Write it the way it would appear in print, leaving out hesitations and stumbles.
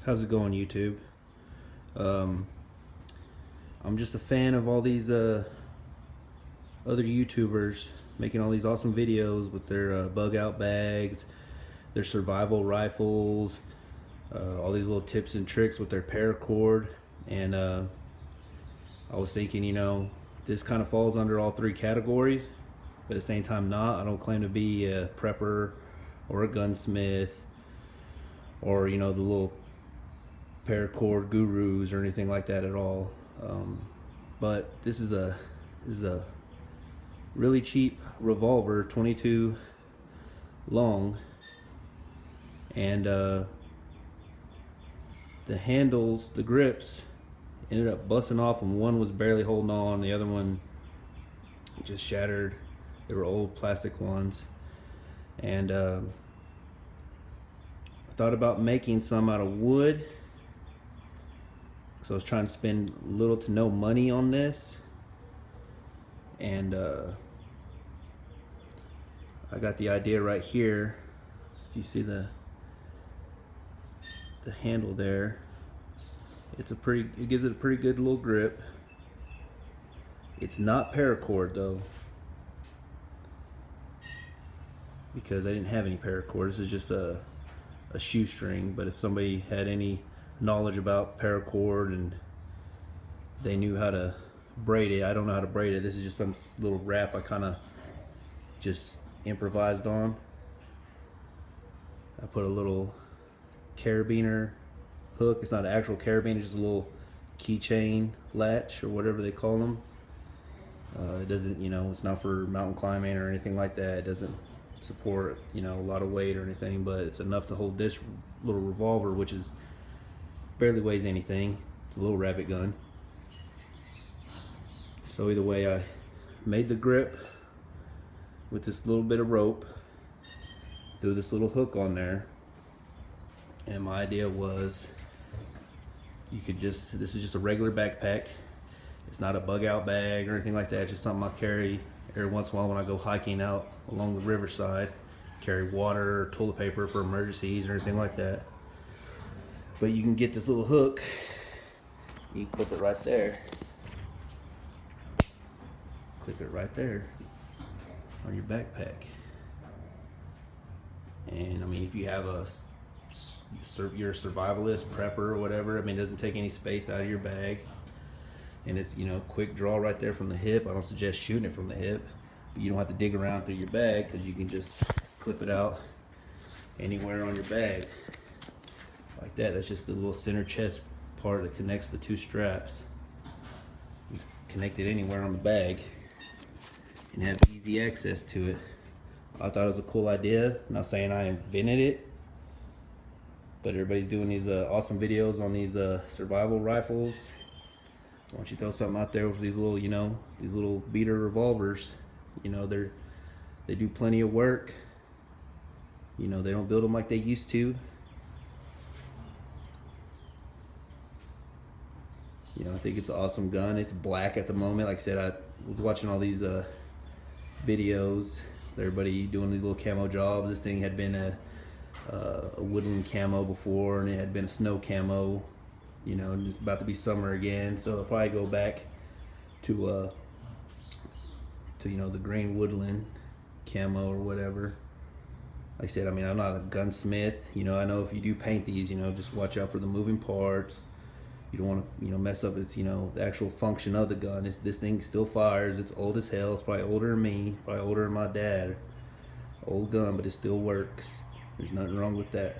How's it going, YouTube? I'm just a fan of all these other YouTubers making all these awesome videos with their bug out bags, their survival rifles, all these little tips and tricks with their paracord. And I was thinking, this kind of falls under all three categories, but at the same time not. I don't claim to be a prepper or a gunsmith or the little paracord gurus or anything like that at all. But this is a really cheap revolver, 22 long, and the handles, the grips ended up busting off, and one was barely holding on, the other one just shattered. They were old plastic ones, and I thought about making some out of wood. So I was trying to spend little to no money on this, and I got the idea right here. If you see the handle there, it gives it a pretty good little grip. It's not paracord though, because I didn't have any paracord. This is just a shoestring. But if somebody had any knowledge about paracord and they knew how to braid it, I don't know how to braid it. This is just some little wrap I kind of just improvised on. I put a little carabiner hook. It's not an actual carabiner, it's just a little keychain latch or whatever they call them. It doesn't, it's not for mountain climbing or anything like that. It doesn't support, a lot of weight or anything, but it's enough to hold this little revolver, which is barely weighs anything. It's a little rabbit gun. So either way, I made the grip with this little bit of rope, threw this little hook on there, and my idea was this is just a regular backpack. It's not a bug out bag or anything like that. It's just something I carry every once in a while when I go hiking out along the riverside. Carry water or toilet paper for emergencies or anything like that. But you can get this little hook, you clip it right there, clip it right there on your backpack. And if you have you're a survivalist, prepper or whatever, it doesn't take any space out of your bag, and it's quick draw right there from the hip. I don't suggest shooting it from the hip, but you don't have to dig around through your bag, because you can just clip it out anywhere on your bag. Like that. That's just the little center chest part that connects the two straps. You connect it anywhere on the bag and have easy access to it. I thought it was a cool idea. I'm not saying I invented it, but everybody's doing these awesome videos on these survival rifles. Why don't you throw something out there with these little, these little beater revolvers? They do plenty of work. They don't build them like they used to. I think it's an awesome gun. It's black at the moment. Like I said, I was watching all these videos. Everybody doing these little camo jobs. This thing had been a woodland camo before, and it had been a snow camo. And it's about to be summer again, so I'll probably go back to the green woodland camo or whatever. Like I said, I'm not a gunsmith. I know if you do paint these, just watch out for the moving parts. You don't want to, mess up its, the actual function of the gun. This thing still fires. It's old as hell. It's probably older than me. Probably older than my dad. Old gun, but it still works. There's nothing wrong with that.